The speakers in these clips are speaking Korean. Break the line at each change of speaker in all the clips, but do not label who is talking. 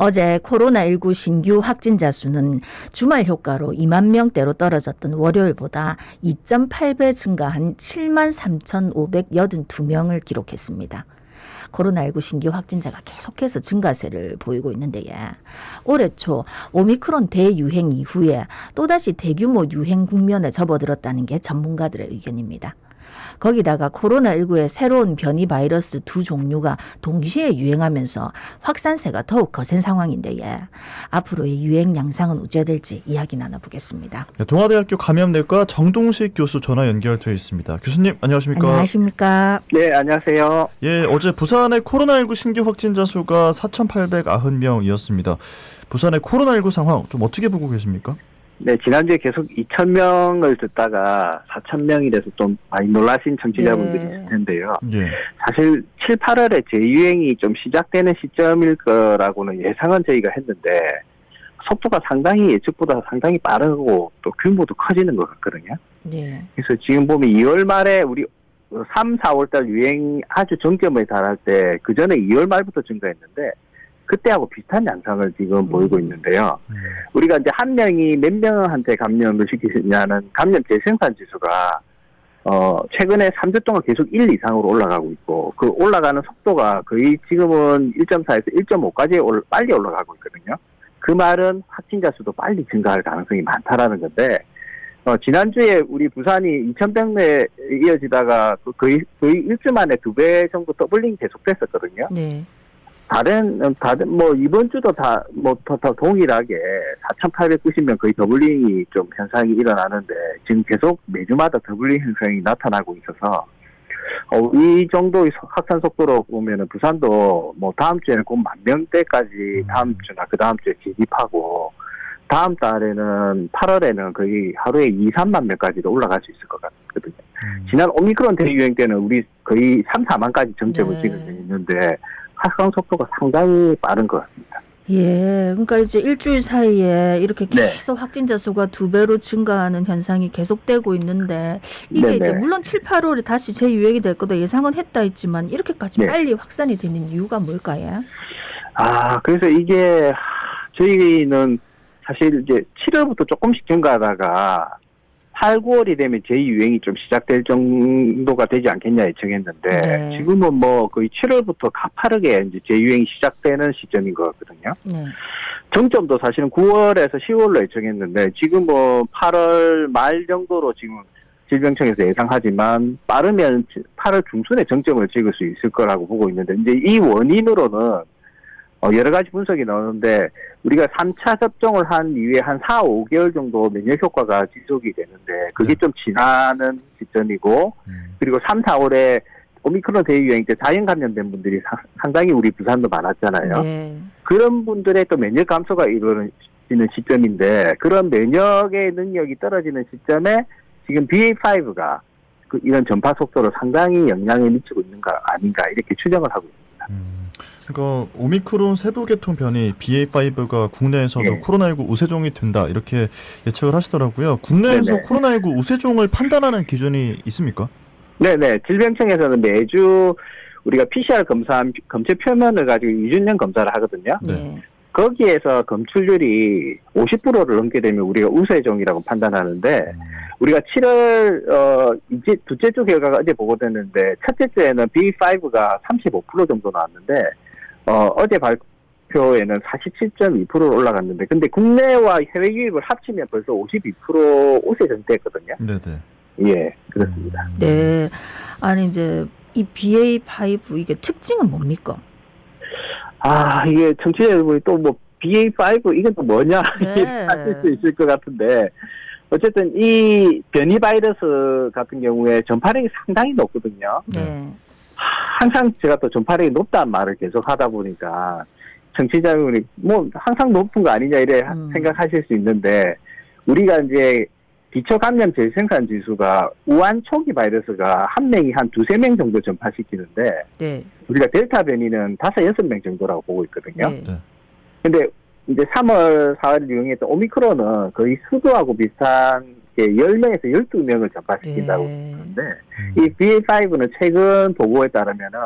어제 코로나19 신규 확진자 수는 주말 효과로 2만 명대로 떨어졌던 월요일보다 2.8배 증가한 7만 3,582명을 기록했습니다. 코로나19 신규 확진자가 계속해서 증가세를 보이고 있는데 올해 초 오미크론 대유행 이후에 또다시 대규모 유행 국면에 접어들었다는 게 전문가들의 의견입니다. 거기다가 코로나19의 새로운 변이 바이러스 두 종류가 동시에 유행하면서 확산세가 더욱 거센 상황인데 앞으로의 유행 양상은 어찌 될지 이야기 나눠보겠습니다.
네, 동아대학교 감염내과 정동식 교수 전화 연결되어 있습니다. 교수님 안녕하십니까?
안녕하십니까?
네, 안녕하세요.
예, 어제 부산의 코로나19 신규 확진자 수가 4,890명이었습니다. 부산의 코로나19 상황 좀 어떻게 보고 계십니까?
네, 지난주에 계속 2,000명을 듣다가 4,000명이 돼서 좀 많이 놀라신 청취자분들이 있을 텐데요.
예.
사실 7, 8월에 재유행이 좀 시작되는 시점일 거라고는 예상은 저희가 했는데 속도가 상당히 예측보다 상당히 빠르고 또 규모도 커지는 것 같거든요.
네.
그래서 지금 보면 2월 말에 우리 3, 4월 달 유행 아주 정점에 달할 때 그 전에 2월 말부터 증가했는데 그때하고 비슷한 양상을 지금 보이고 있는데요. 우리가 이제 한 명이 몇 명한테 감염을 시키느냐는 감염 재생산 지수가 최근에 3주 동안 계속 1 이상으로 올라가고 있고 그 올라가는 속도가 거의 지금은 1.4에서 1.5까지 빨리 올라가고 있거든요. 그 말은 확진자 수도 빨리 증가할 가능성이 많다라는 건데 지난주에 우리 부산이 2,000병에 이어지다가 거의 일주 만에 2배 정도 더블링 계속됐었거든요.
네.
다른 뭐 이번 주도 다 동일하게 4,890명 거의 더블링이 좀 현상이 일어나는데 지금 계속 매주마다 더블링 현상이 나타나고 있어서 이 정도의 확산 속도로 보면은 부산도 뭐 다음 주에는 꼭 10,000명대까지 다음 주나 그 다음 주에 진입하고 다음 달에는 8월에는 거의 하루에 2, 3만 명까지도 올라갈 수 있을 것 같거든요. 지난 오미크론 대유행 때는 우리 거의 3, 4만까지 정점을 찍은 적이 있는데 확산 속도가 상당히 빠른 것 같습니다.
예, 그러니까 이제 일주일 사이에 이렇게
네.
계속 확진자 수가 2배로 증가하는 현상이 계속되고 있는데 이게
네네.
이제 물론 7, 8월에 다시 재유행이 될 거다 예상은 했다 했지만 이렇게까지
네.
빨리 확산이 되는 이유가 뭘까요?
그래서 이게 저희는 사실 이제 7월부터 조금씩 증가하다가 8, 9월이 되면 제2유행이 좀 시작될 정도가 되지 않겠냐 예측했는데
네.
지금은 뭐 거의 7월부터 가파르게 이제 제2유행이 시작되는 시점인 것 같거든요.
네.
정점도 사실은 9월에서 10월로 예측했는데 지금 뭐 8월 말 정도로 지금 질병청에서 예상하지만 빠르면 8월 중순에 정점을 찍을 수 있을 거라고 보고 있는데 이제 이 원인으로는 여러 가지 분석이 나오는데 우리가 3차 접종을 한 이후에 한 4, 5개월 정도 면역 효과가 지속이 되는데 그게 좀 지나는 시점이고 그리고 3, 4월에 오미크론 대유행 때 자연 감염된 분들이 상당히 우리 부산도 많았잖아요.
네.
그런 분들의 또 면역 감소가 이루어지는 시점인데 그런 면역의 능력이 떨어지는 시점에 지금 BA.5가 이런 전파 속도로 상당히 영향을 미치고 있는 거 아닌가 이렇게 추정을 하고 있습니다.
그러니까 오미크론 세부 계통 변이 BA.5가 국내에서도
네.
코로나19 우세종이 된다 이렇게 예측을 하시더라고요. 국내에서
네네.
코로나19 우세종을 판단하는 기준이 있습니까?
네네. 질병청에서는 매주 우리가 PCR 검체 표면을 가지고 2주년 검사를 하거든요.
네.
거기에서 검출률이 50%를 넘게 되면 우리가 우세종이라고 판단하는데 우리가 7월 이제 둘째 주 결과가 어제 보고됐는데 첫째 주에는 BA.5가 35% 정도 나왔는데 어제 발표에는 47.2%로 올라갔는데 근데 국내와 해외 유입을 합치면 벌써 52% 우세종 됐거든요.
네네.
예, 그렇습니다.
네. 아니 이제 이 BA.5 이게 특징은 뭡니까?
이게 청취자 여러분이 또 뭐 BA.5 이건 또 뭐냐
네.
하실 수 있을 것 같은데 어쨌든 이 변이 바이러스 같은 경우에 전파력이 상당히 높거든요.
네.
항상 제가 또 전파력이 높다는 말을 계속 하다 보니까 청취자 여러분이 뭐 항상 높은 거 아니냐 이래 생각하실 수 있는데 우리가 이제 기초 감염 재생산 지수가 우한 초기 바이러스가 한 명이 한 2, 3명 정도 전파시키는데
네.
우리가 델타 변이는 5, 6명 정도라고 보고 있거든요.
네.
근데 이제 3월, 4월 유행했던 오미크론은 거의 수도하고 비슷한 게 10명에서 12명을 전파시킨다고
네.
하는데 이 BA.5는 최근 보고에 따르면은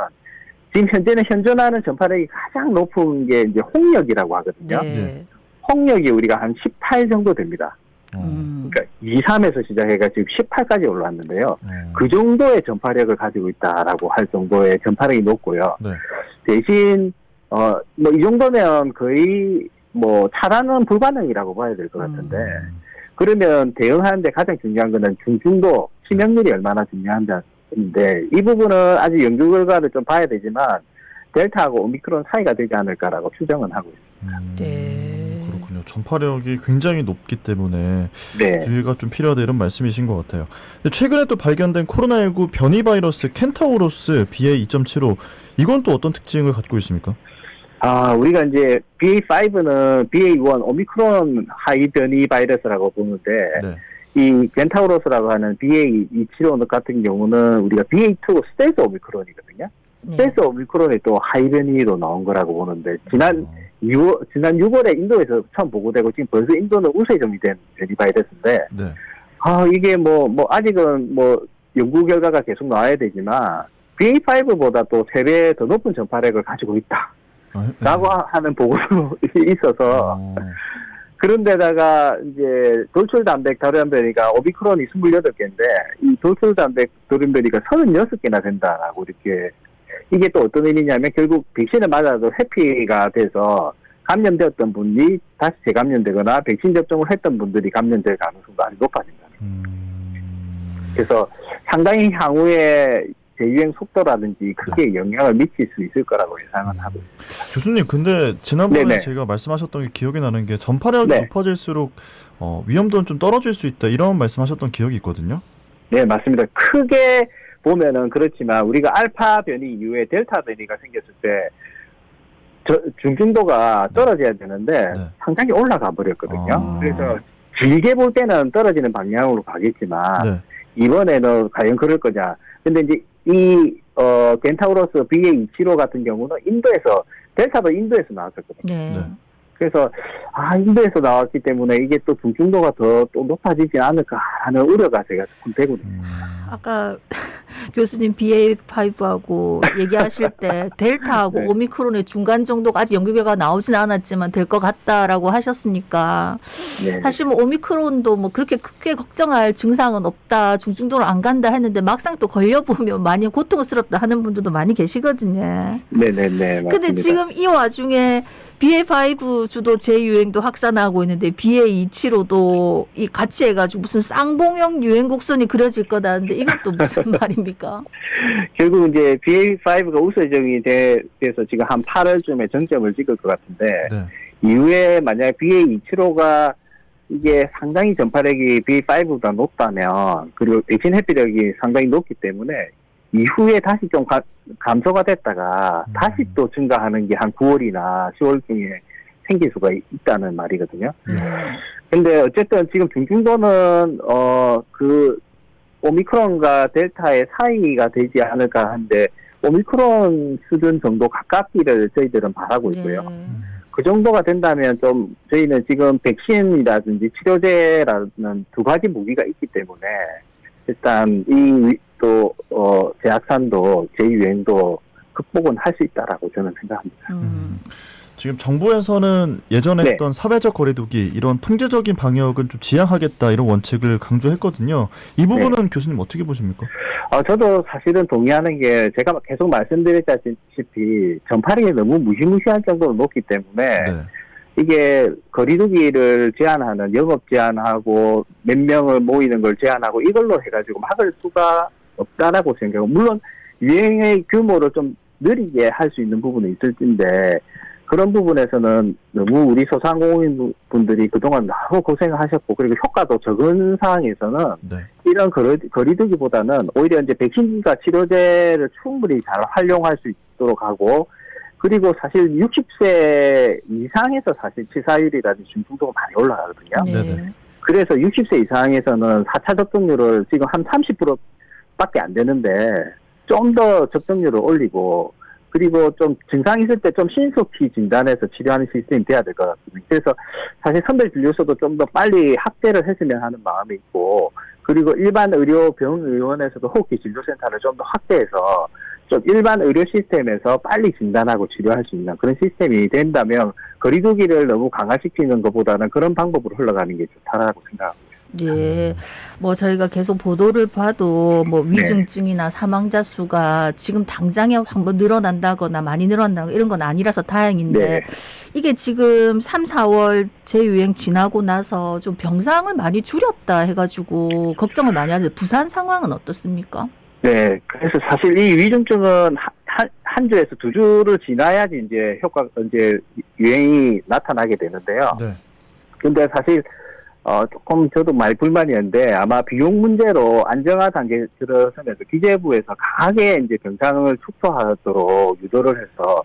지금 현재는 현존하는 전파력이 가장 높은 게 이제 홍역이라고 하거든요.
네.
홍역이 우리가 한 18 정도 됩니다. 그러니까 2, 3에서 시작해가 지금 18까지 올라왔는데요. 그 정도의 전파력을 가지고 있다라고 할 정도의 전파력이 높고요.
네.
대신 뭐 이 정도면 거의 뭐 차단은 불가능이라고 봐야 될 것 같은데 그러면 대응하는데 가장 중요한 거는 중증도 치명률이 얼마나 중요한지인데 이 부분은 아직 연구 결과를 좀 봐야 되지만 델타하고 오미크론 사이가 되지 않을까라고 추정은 하고 있습니다.
네.
그렇군요. 전파력이 굉장히 높기 때문에
네.
주의가 좀 필요하다 이런 말씀이신 것 같아요. 근데 최근에 또 발견된 코로나19 변이 바이러스 켄타우로스 BA.2.75 이건 또 어떤 특징을 갖고 있습니까?
우리가 이제 BA.5는 BA.1 오미크론 하이 변이 바이러스라고 보는데
네.
이 켄타우로스라고 하는 BA.275 같은 경우는 우리가 BA.2 스텔스 오미크론이거든요.
네.
스텔스 오미크론이 또 하이 변이로 나온 거라고 보는데 지난 6월에 인도에서 처음 보고되고 지금 벌써 인도는 우세종이 된 변이 바이러스인데
네.
이게 뭐 아직은 뭐 연구 결과가 계속 나와야 되지만 BA.5보다 또 3배 더 높은 전파력을 가지고 있다. 라고 하는 보고도 있어서 그런데다가 이제 돌출단백 다르변이가 오미크론이 28개인데 이 돌출단백 다르변이가 36개나 된다라고 이렇게 이게 또 어떤 의미냐면 결국 백신을 맞아도 회피가 돼서 감염되었던 분이 다시 재감염되거나 백신 접종을 했던 분들이 감염될 가능성도 아주 높아진다. 그래서 상당히 향후에 재유행 속도라든지 크게 영향을 미칠 수 있을 거라고 예상은 하고 있습니다.
교수님, 근데 지난번에
네네.
제가 말씀하셨던 게 기억이 나는 게 전파력이
네.
높아질수록 위험도는 좀 떨어질 수 있다 이런 말씀하셨던 기억이 있거든요.
네, 맞습니다. 크게 보면은 그렇지만 우리가 알파 변이 이후에 델타 변이가 생겼을 때 중증도가 떨어져야 되는데
네.
상당히 올라가 버렸거든요.
아.
그래서 길게 볼 때는 떨어지는 방향으로 가겠지만
네.
이번에는 과연 그럴 거냐. 근데 이제 이 켄타우로스 BA.275 같은 경우는 인도에서 델타도 인도에서 나왔었거든요.
네.
네.
그래서 인도에서 나왔기 때문에 이게 또 중증도가 더 또 높아지지 않을까 하는 우려가 제가 조금 되고 있습니다.
아까 교수님 BA.5하고 얘기하실 때 델타하고
네.
오미크론의 중간 정도가 아직 연구 결과가 나오진 않았지만 될 것 같다라고 하셨으니까
네.
사실 뭐 오미크론도 뭐 그렇게 크게 걱정할 증상은 없다, 중증도로 안 간다 했는데 막상 또 걸려보면 많이 고통스럽다 하는 분들도 많이 계시거든요.
네네네.
근데
맞습니다.
지금 이 와중에 BA.5 주도 재유행도 확산하고 있는데 BA.275도 이 같이 해가지고 무슨 쌍봉형 유행 곡선이 그려질 거다는데 이것도 무슨 말입니까?
결국 이제 BA.5가 우세종이 돼서 지금 한 8월쯤에 정점을 찍을 것 같은데
네.
이후에 만약 BA.275가 이게 상당히 전파력이 BA.5보다 높다면 그리고 백신 회피력이 상당히 높기 때문에 이후에 다시 좀 감소가 됐다가 다시 또 증가하는 게 한 9월이나 10월 중에 생길 수가 있다는 말이거든요. 근데 어쨌든 지금 중증도는 그 오미크론과 델타의 사이가 되지 않을까 하는데 오미크론 수준 정도 가깝기를 저희들은 바라고 있고요.
네.
그 정도가 된다면 좀 저희는 지금 백신이라든지 치료제라는 두 가지 무기가 있기 때문에 일단 또 재확산도 재유행도 극복은 할 수 있다라고 저는 생각합니다.
지금 정부에서는 예전에
네.
했던 사회적 거리두기 이런 통제적인 방역은 좀 지향하겠다 이런 원칙을 강조했거든요. 이 부분은 교수님 어떻게 보십니까?
저도 사실은 동의하는 게 제가 계속 말씀드렸다시피 전파력이 너무 무시무시할 정도로 높기 때문에
네.
이게 거리두기를 제한하는 영업 제한하고 몇 명을 모이는 걸 제한하고 이걸로 해가지고 막을 수가 없다라고 생각하고 물론 유행의 규모를 좀 느리게 할 수 있는 부분은 있을 텐데 그런 부분에서는 너무 우리 소상공인 분들이 그동안 너무 고생을 하셨고 그리고 효과도 적은 상황에서는
네.
이런 거리두기보다는 오히려 이제 백신과 치료제를 충분히 잘 활용할 수 있도록 하고 그리고 사실 60세 이상에서 사실 치사율이라든지 중증도가 많이 올라가거든요.
네네.
그래서 60세 이상에서는 4차 접종률을 지금 한 30%밖에 안 되는데 좀 더 접종률을 올리고 그리고 좀 증상 있을 때 좀 신속히 진단해서 치료하는 시스템이 돼야 될 것 같습니다. 그래서 사실 선별 진료소도 좀 더 빨리 확대를 했으면 하는 마음이 있고 그리고 일반 의료 병의원에서도 호흡기 진료센터를 좀 더 확대해서 좀 일반 의료 시스템에서 빨리 진단하고 치료할 수 있는 그런 시스템이 된다면 거리두기를 너무 강화시키는 것보다는 그런 방법으로 흘러가는 게 좋다라고 생각합니다.
예, 뭐 저희가 계속 보도를 봐도 뭐 위중증이나 사망자 수가 지금 당장에 확 뭐 늘어난다거나 많이 늘어난다거나 이런 건 아니라서 다행인데
네.
이게 지금 3, 4월 재유행 지나고 나서 좀 병상을 많이 줄였다 해가지고 걱정을 많이 하는데 부산 상황은 어떻습니까?
네, 그래서 사실 이 위중증은 한 주에서 두 주를 지나야지 이제 이제 유행이 나타나게 되는데요.
네.
근데 사실 조금 저도 많이 불만이었는데 아마 비용 문제로 안정화 단계에 들어서면서 기재부에서 강하게 이제 병상을 축소하도록 유도를 해서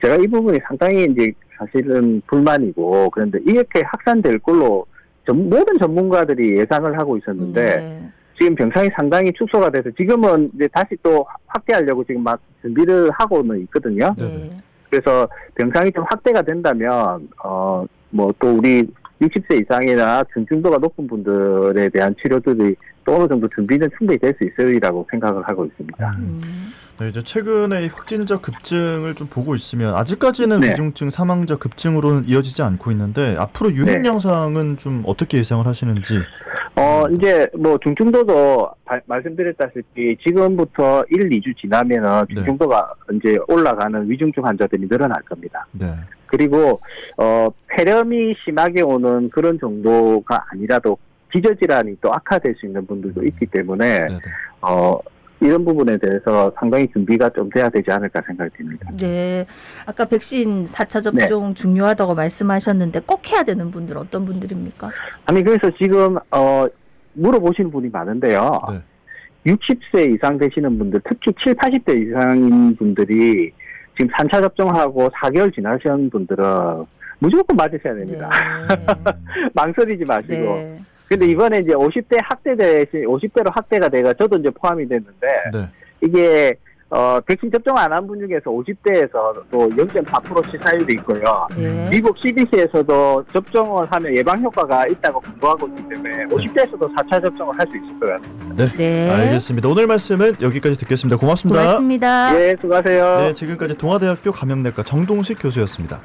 제가 이 부분이 상당히 이제 사실은 불만이고 그런데 이렇게 확산될 걸로 모든 전문가들이 예상을 하고 있었는데
네.
지금 병상이 상당히 축소가 돼서 지금은 이제 다시 또 확대하려고 지금 막 준비를 하고는 있거든요.
네.
그래서 병상이 좀 확대가 된다면 뭐 또 우리 60세 이상이나 중증도가 높은 분들에 대한 치료들이 또 어느 정도 준비는 충분히 될 수 있으리라고 생각을 하고 있습니다.
네, 이제 최근에 이 확진자 급증을 좀 보고 있으면 아직까지는
네.
위중증 사망자 급증으로는 이어지지 않고 있는데 앞으로 유행
네.
양상은 좀 어떻게 예상을 하시는지.
이제 뭐 중증도도 말씀드렸다시피 지금부터 1, 2주 지나면은
네.
중증도가 이제 올라가는 위중증 환자들이 늘어날 겁니다.
네.
그리고 폐렴이 심하게 오는 그런 정도가 아니라도 기저질환이 또 악화될 수 있는 분들도 있기 때문에
네.
이런 부분에 대해서 상당히 준비가 좀 돼야 되지 않을까 생각이 듭니다.
네. 아까 백신 4차 접종 중요하다고 말씀하셨는데 꼭 해야 되는 분들은 어떤 분들입니까?
아니 그래서 지금 물어보시는 분이 많은데요.
네.
60세 이상 되시는 분들, 특히 7, 80대 이상인 분들이 지금 3차 접종하고 4개월 지나신 분들은 무조건 맞으셔야 됩니다.
네.
망설이지 마시고.
네.
근데 이번에 이제 50대로 확대가 돼가 저도 이제 포함이 됐는데
네.
이게 백신 접종 안 한 분 중에서 50대에서 또 0.4% 치사율이 있고요.
네.
미국 CDC에서도 접종을 하면 예방 효과가 있다고 공부하고 있기 때문에 50대에서도 4차 접종을 할 수 있을 것 같습니다.
네.
네.
알겠습니다. 오늘 말씀은 여기까지 듣겠습니다. 고맙습니다.
고맙습니다.
예, 수고하세요.
네, 지금까지 동아대학교 감염내과 정동식 교수였습니다.